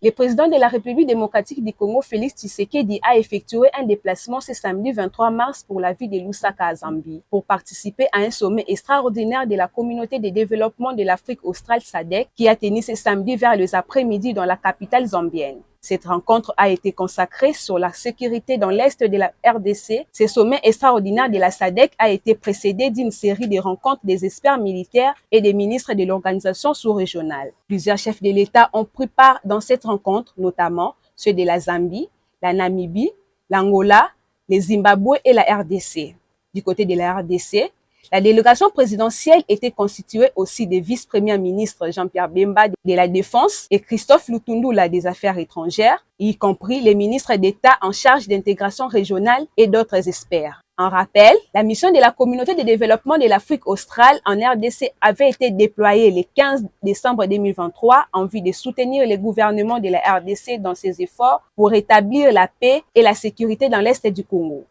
Le président de la République démocratique du Congo, Félix Tshisekedi, a effectué un déplacement ce samedi 23 mars pour la ville de Lusaka à Zambie pour participer à un sommet extraordinaire de la communauté de développement de l'Afrique australe SADC qui a tenu ce samedi vers les après-midi dans la capitale zambienne. Cette rencontre a été consacrée sur la sécurité dans l'est de la RDC. Ce sommet extraordinaire de la SADC a été précédé d'une série de rencontres des experts militaires et des ministres de l'organisation sous-régionale. Plusieurs chefs de l'État ont pris part dans cette rencontre, notamment ceux de la Zambie, la Namibie, l'Angola, le Zimbabwe et la RDC. Du côté de la RDC, la délégation présidentielle était constituée aussi des vice-premiers ministres Jean-Pierre Bemba de la Défense et Christophe Lutundula des Affaires étrangères, y compris les ministres d'État en charge d'intégration régionale et d'autres experts. En rappel, la mission de la communauté de développement de l'Afrique australe en RDC avait été déployée le 15 décembre 2023 en vue de soutenir le gouvernement de la RDC dans ses efforts pour rétablir la paix et la sécurité dans l'est du Congo.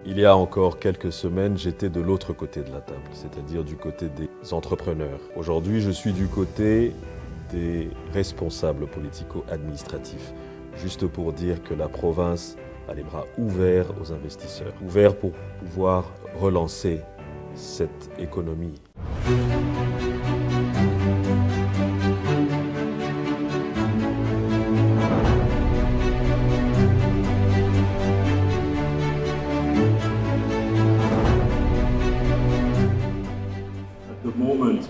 Il y a encore quelques semaines, j'étais de l'autre côté de la table, c'est-à-dire du côté des entrepreneurs. Aujourd'hui, je suis du côté des responsables politico-administratifs, juste pour dire que la province a les bras ouverts aux investisseurs, ouverts pour pouvoir relancer cette économie.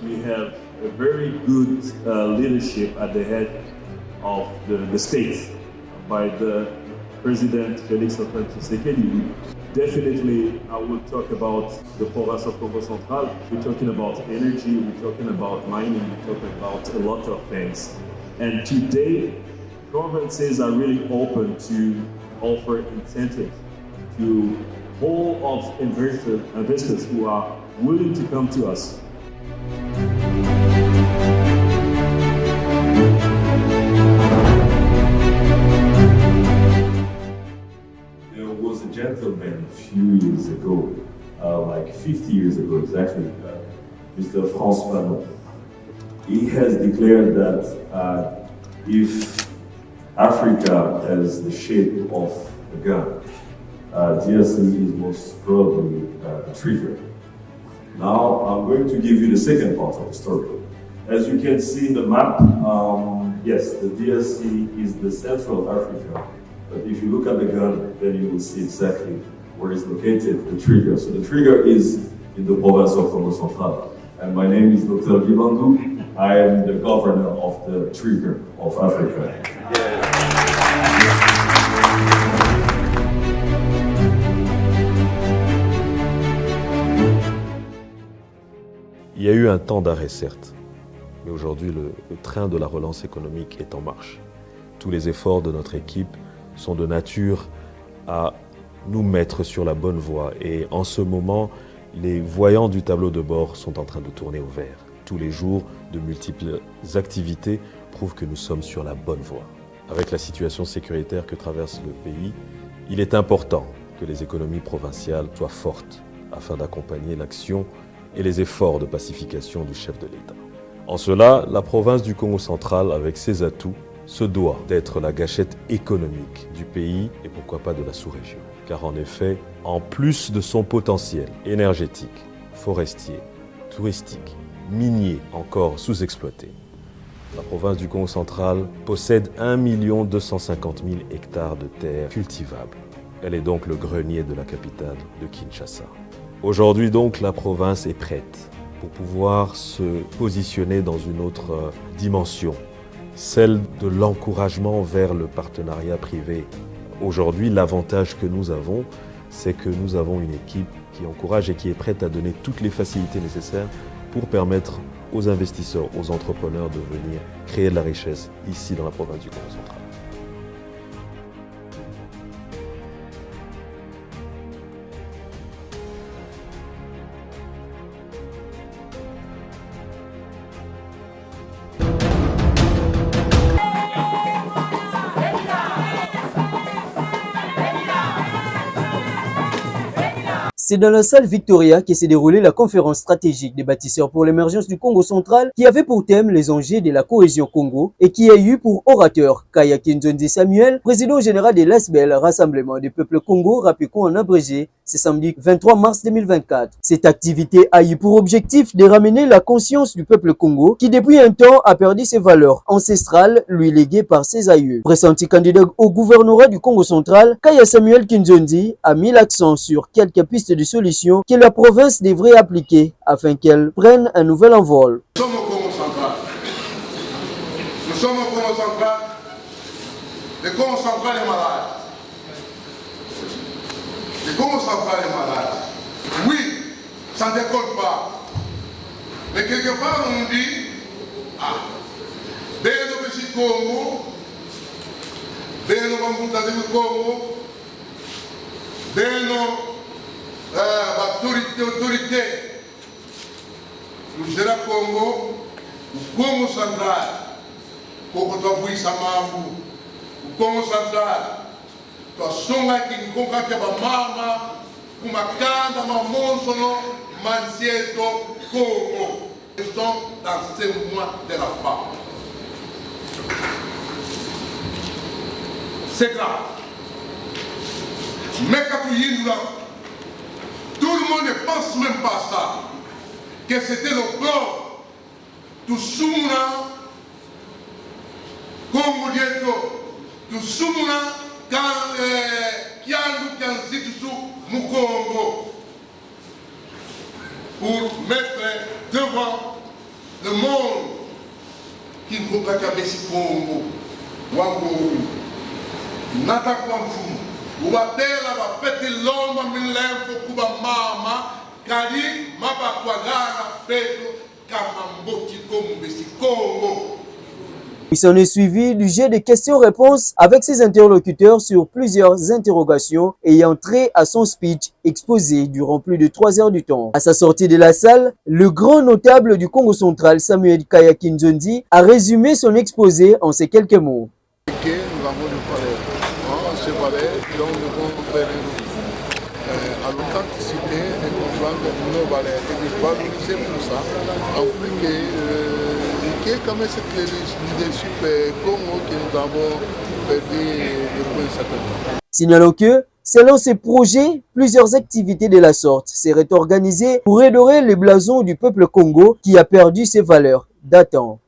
We have a very good leadership at the head of the state by the President Félix Antoine Tshisekedi. Definitely, I will talk about the province of Congo Central. We're talking about energy, we're talking about mining, we're talking about a lot of things. And today, provinces are really open to offer incentives to all of investors who are willing to come to us. There was a gentleman a few years ago, like 50 years ago exactly, Mr. Franz Fanon. He has declared that if Africa has the shape of a gun, DRC is most probably a trigger. Now I'm going to give you the second part of the story. As you can see in the map, yes, the DRC is the central of Africa. But if you look at the gun, then you will see exactly where it's located, the trigger. So the trigger is in the province of Congo Central. And my name is Dr. Gibandu. I am the governor of the trigger of Africa. Il y a eu un temps d'arrêt, certes, mais aujourd'hui, le train de la relance économique est en marche. Tous les efforts de notre équipe sont de nature à nous mettre sur la bonne voie. Et en ce moment, les voyants du tableau de bord sont en train de tourner au vert. Tous les jours, de multiples activités prouvent que nous sommes sur la bonne voie. Avec la situation sécuritaire que traverse le pays, il est important que les économies provinciales soient fortes afin d'accompagner l'action et les efforts de pacification du chef de l'État. En cela, la province du Congo central, avec ses atouts, se doit d'être la gâchette économique du pays et pourquoi pas de la sous-région. Car en effet, en plus de son potentiel énergétique, forestier, touristique, minier encore sous-exploité, la province du Congo central possède 1 250 000 hectares de terres cultivables. Elle est donc le grenier de la capitale de Kinshasa. Aujourd'hui donc, la province est prête pour pouvoir se positionner dans une autre dimension, celle de l'encouragement vers le partenariat privé. Aujourd'hui, l'avantage que nous avons, c'est que nous avons une équipe qui encourage et qui est prête à donner toutes les facilités nécessaires pour permettre aux investisseurs, aux entrepreneurs de venir créer de la richesse ici dans la province du Congo central. C'est dans la salle Victoria que s'est déroulée la conférence stratégique des bâtisseurs pour l'émergence du Congo central qui avait pour thème les enjeux de la cohésion Congo et qui a eu pour orateur Kaya Kinzondi Samuel, président général de l'ASBEL, Rassemblement des peuples Congo, Rapéco en abrégé, ce samedi 23 mars 2024. Cette activité a eu pour objectif de ramener la conscience du peuple Congo qui depuis un temps a perdu ses valeurs ancestrales lui léguées par ses aïeux. Pressenti candidat au gouvernorat du Congo central, Kaya Samuel Kinzondi a mis l'accent sur quelques pistes de solutions que la province devrait appliquer afin qu'elle prenne un nouvel envol. Nous sommes au Congo central. Nous sommes au Congo central. Le Congo central est malade. Le Congo central est malade. Oui, ça ne décolle pas. Mais quelque part, on nous dit, dès le petit Congo, dès le Congo, dès l'autorité, nous serons Congo, au Congo central, pour que tu puisses Samambu, au Congo central. Songa kingonga ke bamama kumakanda mamonsono mansieto Congo. Nous sommes dans ce mois de la femme. C'est grave. Mais quand tout le monde ne pense même pas à ça. Que c'était le corps tout soumuna Congo Dieto tout soumuna pour mettre devant le monde qui ne peut pas caber Congo. Wango, nata kwa mfumu. Ubatela ba peti lomba milemfo kuba mama kali maba kwa gara feto kama mboti kombesi Congo. Il s'en est suivi du jeu de questions-réponses avec ses interlocuteurs sur plusieurs interrogations ayant trait à son speech exposé durant plus de 3 heures du temps. À sa sortie de la salle, le grand notable du Congo central, Samuel Kaya Kinzondi, a résumé son exposé en ces quelques mots. Nous avons le palais. Ce palais, donc nous devons faire à l'authenticité et comprendre nos valeurs et de valoriser pour ça, en plus que comme c'est le leadership Congo que nous avons perdu depuis un certain temps. Signalons que, selon ces projets, plusieurs activités de la sorte seraient organisées pour redorer le blason du peuple Congo qui a perdu ses valeurs datant.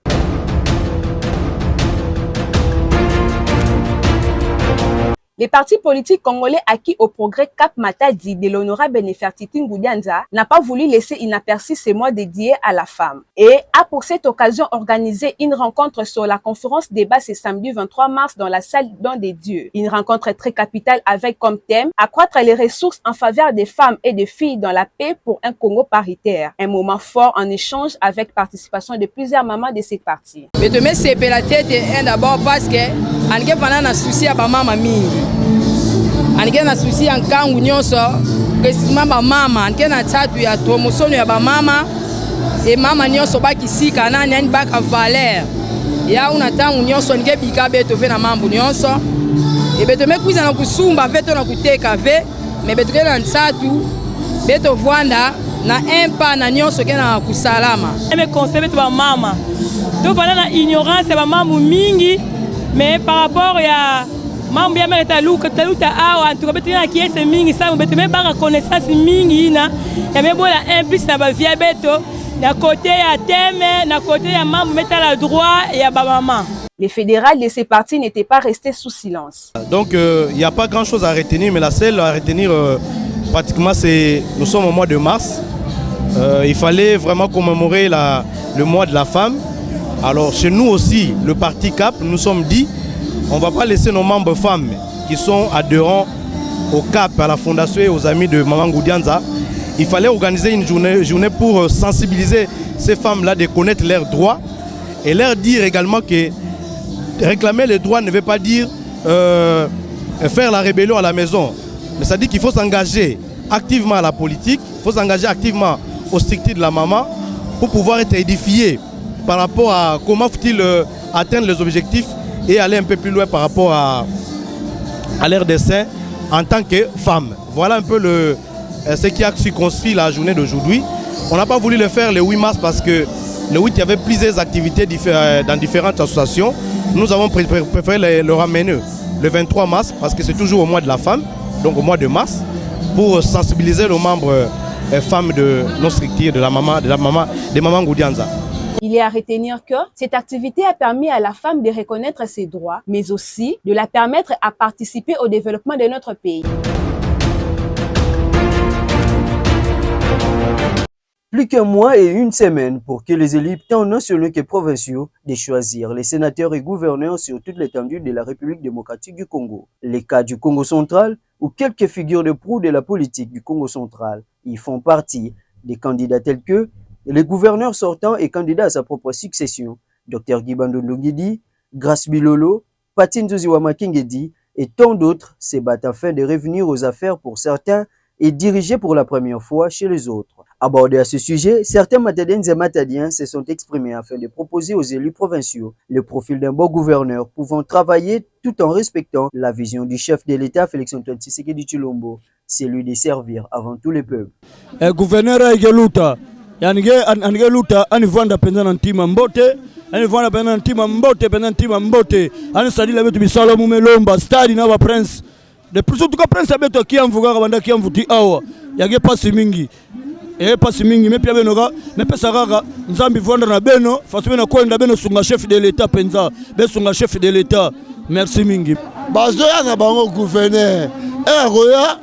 Les partis politiques congolais acquis au progrès Cap Matadi de l'honorable Nefertiti Ngoudianza n'a pas voulu laisser inaperçu ces mois dédiés à la femme et a pour cette occasion organisé une rencontre sur la conférence débat ce samedi 23 mars dans la salle Don des Dieux. Une rencontre très capitale avec comme thème accroître les ressources en faveur des femmes et des filles dans la paix pour un Congo paritaire. Un moment fort en échange avec participation de plusieurs mamans de cette partie. Mais de mettre c'est la tête d'abord parce que on a un souci à maman mingi. Anike na souci en kangu nyonso précisément ba mama anike na tatu ya promotion ya ba mama et mama nyonso ba kisika na nyani ba ka valeur ya una tangu nyonso anike bika beto fe na mambo nyonso e beto mekuiza na kusumba veto na kuteka ve me beto na tatu beto vwanda na empa na nyonso kena kusalama eme conseil beto ba mama to bana na ignorance ba mamu mingi mais par rapport ya mambo ya meta luka taluta awa antukabetina kiese mingi sana beteme baka connaissance mingi ina ya mebola implice na ba via beto na côté ya teme na côté ya mambo meta la droit ya ba maman. Les fédérales de ces partis n'étaient pas restés sous silence. Donc il n'y a pas grand chose à retenir, mais la seule à retenir pratiquement c'est nous sommes au mois de mars. Il fallait vraiment commémorer le mois de la femme. Alors chez nous aussi, le parti CAP, nous sommes dit on ne va pas laisser nos membres femmes qui sont adhérents au CAP, à la fondation et aux amis de Maman Ngoudianza. Il fallait organiser une journée pour sensibiliser ces femmes-là de connaître leurs droits et leur dire également que réclamer les droits ne veut pas dire faire la rébellion à la maison. Mais ça dit qu'il faut s'engager activement à la politique, il faut s'engager activement au structures de la maman pour pouvoir être édifié par rapport à comment faut-il atteindre les objectifs et aller un peu plus loin par rapport à leur destin en tant que femme. Voilà un peu ce qui a circonscrit la journée d'aujourd'hui. On n'a pas voulu le faire le 8 mars parce que le 8, il y avait plusieurs activités dans différentes associations. Nous avons préféré le ramener le 23 mars parce que c'est toujours au mois de la femme, donc au mois de mars, pour sensibiliser les membres femmes de nos structures, des mamans Ngoudianza. Il est à retenir que cette activité a permis à la femme de reconnaître ses droits, mais aussi de la permettre à participer au développement de notre pays. Plus qu'un mois et une semaine pour que les élus tant nationaux que provinciaux de choisir les sénateurs et gouverneurs sur toute l'étendue de la République démocratique du Congo. Les cas du Congo central ou quelques figures de proue de la politique du Congo central y font partie des candidats tels que les gouverneurs sortants et candidats à sa propre succession, Dr Guy Bandondo Nguidi, Grace Bilolo, Patine Zuziwama Kingedi et tant d'autres se battent afin de revenir aux affaires pour certains et diriger pour la première fois chez les autres. Abordés à ce sujet, certains Matadiens et Matadiens se sont exprimés afin de proposer aux élus provinciaux le profil d'un bon gouverneur pouvant travailler tout en respectant la vision du chef de l'État Félix-Antoine Tshisekedi Tshilombo, celui de servir avant tout les peuples. Gouverneur Aïgeluta, Angeluta, Anivanda Pendan Antima Mbote, Anivanda Pendan Antima Mbote, Pendan Antima Mbote, Anisadi la Betu Bisala Mumelomba, Stadi Nava Prince. De plus en tout cas, Prince Abeto qui a envoyé Rwanda qui a envoyé Awa, Yagé Passi Mingi. Et pas si mingi mais pia benoga mais pesa kaka nzambi vendre na beno façon na kwenda beno sunga chef de l'état penza be sunga chef de l'état merci mingi bazoya na bango gouverneur roya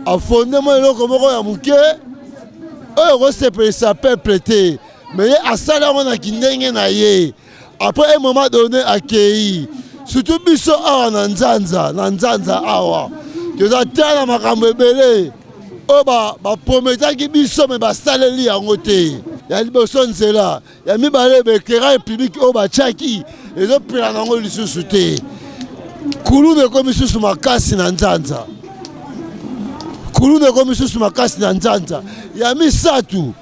a fondé mo eloko moko ya muke oyo sepelisa peuple te mais a sala on a kindenge na ye après un moment donné accueilli surtout biso awa na nzanza awa toza tala makambo ebele o ba prometaki biso me basaleli yango te ya liboso nzela ya mibale beéclairage public o batiaki ezopela nango lisusu te kuluna ekomi lisusu makasi na nzanza ya misato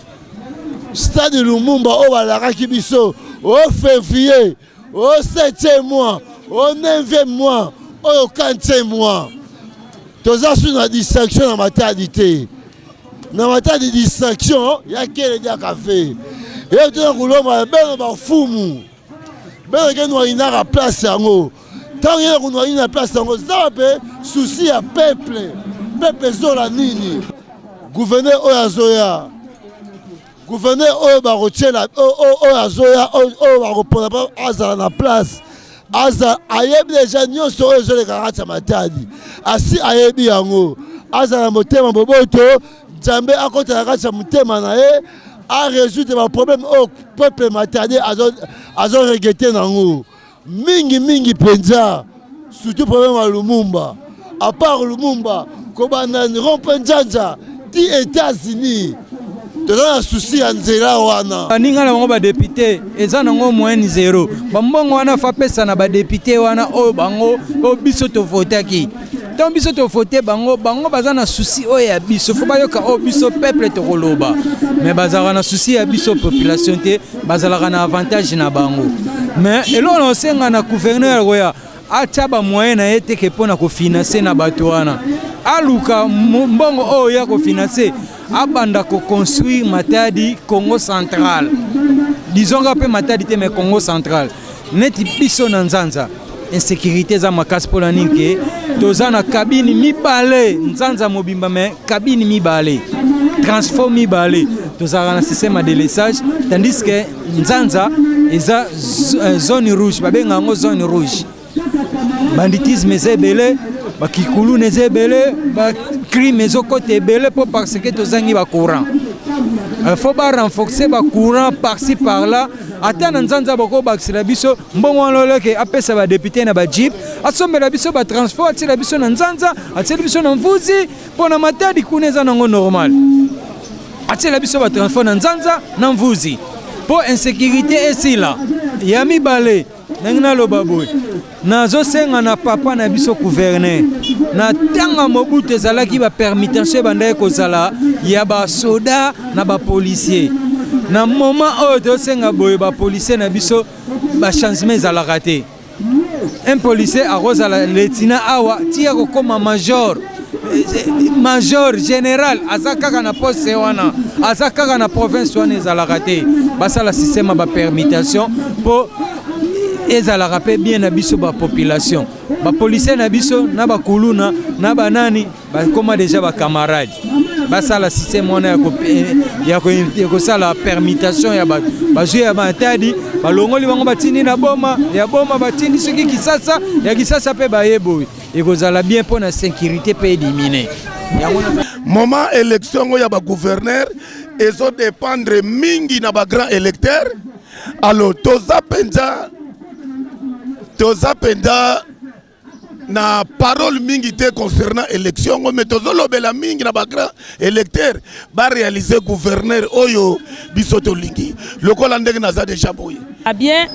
stade Lumumba o balakaki biso o février au 7e mois au 9e mois au 15e mois. Toza sous la distraction na maternité. Na maternité distraction, ya kele dia café. Et tu as kuloma beno ba fumu. Beno ke no ina la place yango. Tant que no ina la place yango, ça pe souci à peuple. Peuple zola nini. Gouverneur Oyazoya. Gouverneur Oya ba rochela Oyazoya o ba repona pas azala na place. Aza ayebi déjà nyonso oyo ezoleka kati ya matadi asi ayebi yango aza na motema boboto nzambe akotela kati ya motema na ye aresoudre baproblème oyo peuple matadi azoregete nango mingi mpenza surtout problème ya Lumumba à part Lumumba kobanda rompe nzanza ti États-Unis toza na souci ya nzela wana baninga na bango badepute eza nango moyenne zero bambongo wana fapesa na badepute wana oyo bango oyo biso tovotaki ntango biso tovote bango baza na souci oyo ya biso fo bayoka oyo biso peuple tokoloba me bazalaka na souci ya biso population te bazalaka na avantage na bango me eloko na osenga na gouverneur koya atia bamoyen na ye teke mpo na kofinanse na bato wana aluka mbongo oyo ya kofinanse abanda ko construire Matadi Congo central disons que Matadi te mais Congo central neti biso na nzanza insécurité za makasi pour la ninke toza na cabine mibale nzanza mobimba mais cabine mibale transport mibale toza na système de laissage tandis que nzanza eza zone rouge babenga ngo zone rouge banditisme ezebele bakikulu nezebele ba crime ezokote ebele po parce que tozangi ba courant il faut ba renforcer ba courant par-ci par-là ata na nzanza bako bakisela biso mbongo loleke apesa ba député na ba jeep asombela biso ba transport atila biso na nzanza atila biso na mvuzi po na Matadi kuneza nango normal atila biso ba transport na nzanza na mvuzi po insécurité esila ya mibale nangina lobaboy nazo senga na papa na biso gouverneur na tanga Mobutu ezalaki ba permission bandaye kozala ya ba soda na ba policier na moment oyo tosenga boye ba policier na biso ba changement ezalaka te un policier arozala lieutenant awa tia kokoma major major général aza kaka na poste wana aza kaka na province wana ezalaka te basala système ya bapermutation mpo ezalaka mpe bien na biso bapopulation bapolisier na biso na bakuluna na banani bakoma deja bacamarade basala système wana ya kosala permutation ya bato bazwi ya matadi balongoli bango batindi na boma ya boma batindi soki kisasa ya kisasa mpe bayeboyi ekozala bien mpo na sécurité mpe élimine moment élection oyo ya bagouverneur ezodépendre mingi na bagrand électeur alors toza mpenza na parole mingi te concernant élection mais tozolobela mingi na bagrand électeur baréaliser gouverneur oyo biso tolingi lokola ndenge naza deja boye bien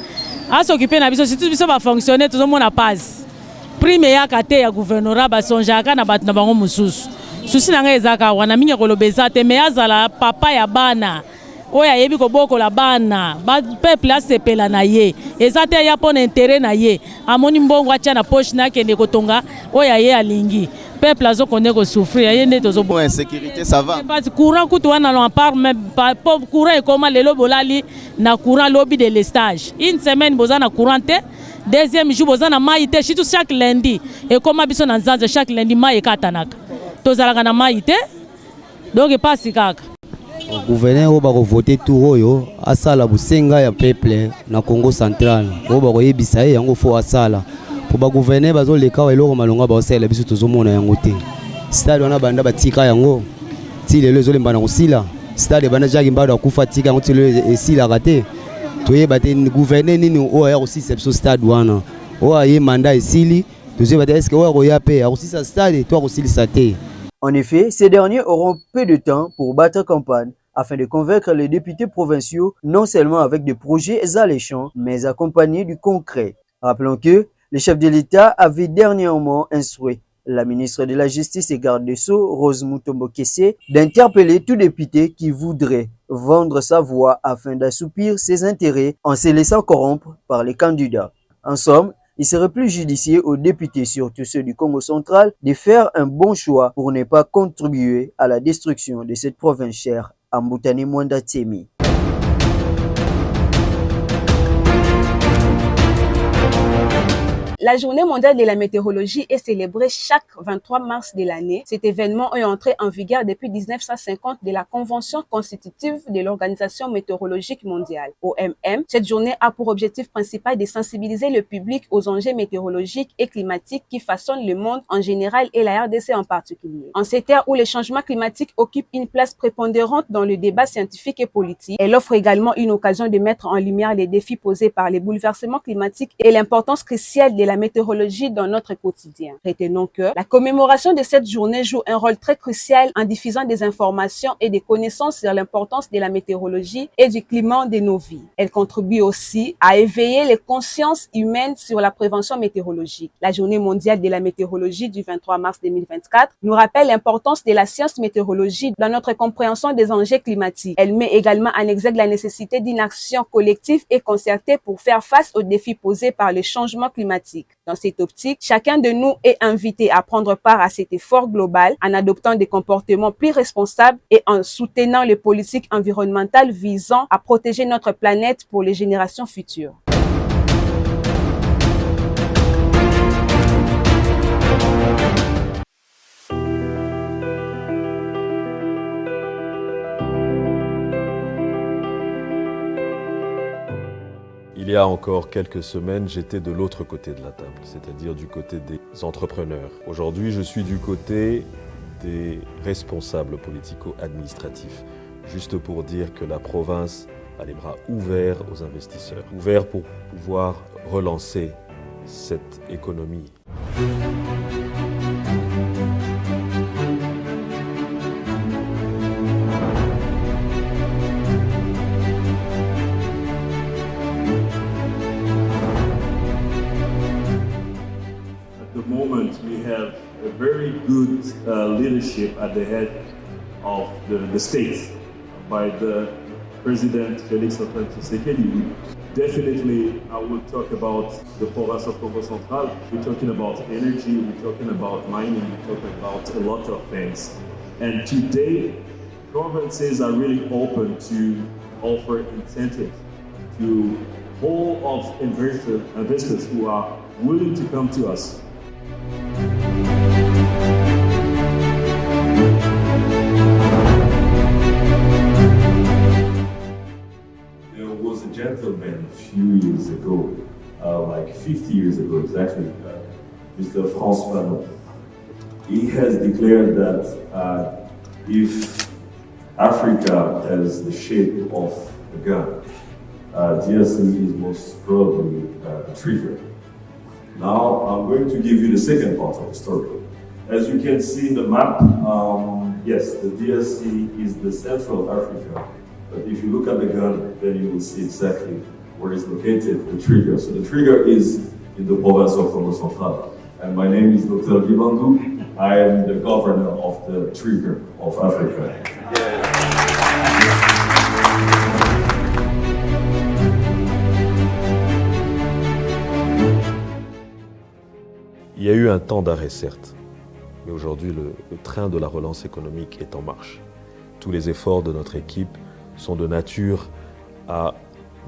asoccupe na biso surtout biso bafonctionner tozomona passe prime eyaka te ya gouvernorat basonjaka na bato na bango mosusu susi na ngai ezaka wana mingi koloba eza te me azala papa ya bana oyo ayebi kobokola bana peuple asepela na ye eza te ya mpo na intere na ye amoni mbongo atya na poche na akende kotonga oyo aye alingi peuple azokonde kosouffrir ye nde tozoboa insécurité ça va courant kutu wana lo part mais courant ekoma lelo bolali na courant lobby de lestage une semaine boza na courant te deuxième jour boza na mai te surtout chaque lundi ekoma biso na nzanza chaque lundi mai ekatanaka tozalaka na mai te donc epasi kaka gouverneur oyo bakovote tour oyo asala bosenga ya peuple na Congo central oyo bakoyebisa ye yango fo asala po bagouverneur bazoleka wa eloko malonga baosalela biso tozomona yango te stade wana banda batika yango ti lelo ezolemba na kosila stade banda jaki mbado akufa tika yango ti lelo esilaka te toyeba te gouverneur nini oyo aya kosisa biso stade wana oyo aye manda esili tozoyeba te eske oyo akoya mpe akosisa stade to akosilisa te. En effet, ces derniers auront peu de temps pour battre campagne afin de convaincre les députés provinciaux non seulement avec des projets alléchants, mais accompagnés du concret. Rappelons que le chef de l'État avait dernièrement instruit la ministre de la Justice et garde des Sceaux, Rose Mutombo Kessé, d'interpeller tout député qui voudrait vendre sa voix afin d'assoupir ses intérêts en se laissant corrompre par les candidats. En somme, il serait plus judicieux aux députés, surtout ceux du Congo central, de faire un bon choix pour ne pas contribuer à la destruction de cette province chère à Mboutani Mwanda Tsemi. La journée mondiale de la météorologie est célébrée chaque 23 mars de l'année. Cet événement est entré en vigueur depuis 1950 de la Convention constitutive de l'Organisation météorologique mondiale, OMM. Cette journée a pour objectif principal de sensibiliser le public aux enjeux météorologiques et climatiques qui façonnent le monde en général et la RDC en particulier. En ces terres où les changements climatiques occupent une place prépondérante dans le débat scientifique et politique, elle offre également une occasion de mettre en lumière les défis posés par les bouleversements climatiques et l'importance cruciale de la météorologie dans notre quotidien. Retenons que la commémoration de cette journée joue un rôle très crucial en diffusant des informations et des connaissances sur l'importance de la météorologie et du climat de nos vies. Elle contribue aussi à éveiller les consciences humaines sur la prévention météorologique. La journée mondiale de la météorologie du 23 mars 2024 nous rappelle l'importance de la science météorologie dans notre compréhension des enjeux climatiques. Elle met également en exergue la nécessité d'une action collective et concertée pour faire face aux défis posés par le changement climatique. Dans cette optique, chacun de nous est invité à prendre part à cet effort global en adoptant des comportements plus responsables et en soutenant les politiques environnementales visant à protéger notre planète pour les générations futures. Il y a encore quelques semaines, j'étais de l'autre côté de la table, c'est-à-dire du côté des entrepreneurs. Aujourd'hui, je suis du côté des responsables politico-administratifs, juste pour dire que la province a les bras ouverts aux investisseurs, ouverts pour pouvoir relancer cette économie. We have a very good leadership at the head of the state by the President Felix Antoine Tshisekedi. Definitely, I will talk about the province of Congo Central. We're talking about energy, we're talking about mining, we're talking about a lot of things. And today, provinces are really open to offer incentives to all of investors who are willing to come to us. There was a gentleman a few years ago, like 50 years ago exactly, Mr. François Fanon. He has declared that if Africa has the shape of a gun, DRC is most probably a trigger. Now I'm going to give you the second part of the story. As you can see in the map, yes, the DRC is the central Africa. But if you look at the gun, then you will see exactly where it's located, the trigger. So the trigger is in the province of Congo Central. And my name is Dr. Vibandu. I am the governor of the trigger of Africa. Il y a eu un temps d'arrêt, certes, mais aujourd'hui, le train de la relance économique est en marche. Tous les efforts de notre équipe sont de nature à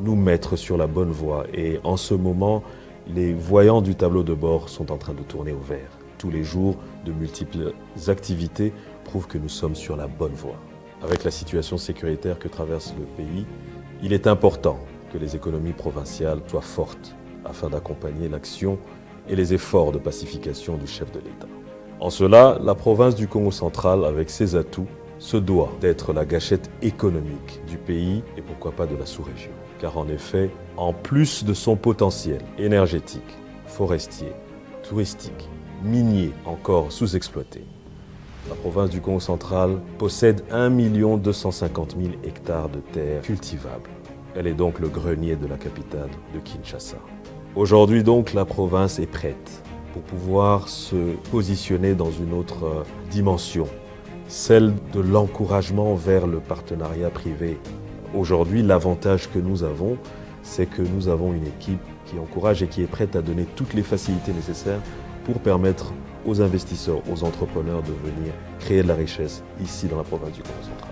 nous mettre sur la bonne voie. Et en ce moment, les voyants du tableau de bord sont en train de tourner au vert. Tous les jours, de multiples activités prouvent que nous sommes sur la bonne voie. Avec la situation sécuritaire que traverse le pays, il est important que les économies provinciales soient fortes afin d'accompagner l'action et les efforts de pacification du chef de l'État. En cela, la province du Congo central, avec ses atouts, se doit d'être la gâchette économique du pays et pourquoi pas de la sous-région. Car en effet, en plus de son potentiel énergétique, forestier, touristique, minier encore sous-exploité, la province du Congo central possède 1 250 000 hectares de terres cultivables. Elle est donc le grenier de la capitale de Kinshasa. Aujourd'hui donc, la province est prête pour pouvoir se positionner dans une autre dimension, celle de l'encouragement vers le partenariat privé. Aujourd'hui, l'avantage que nous avons, c'est que nous avons une équipe qui encourage et qui est prête à donner toutes les facilités nécessaires pour permettre aux investisseurs, aux entrepreneurs de venir créer de la richesse ici dans la province du Congo central.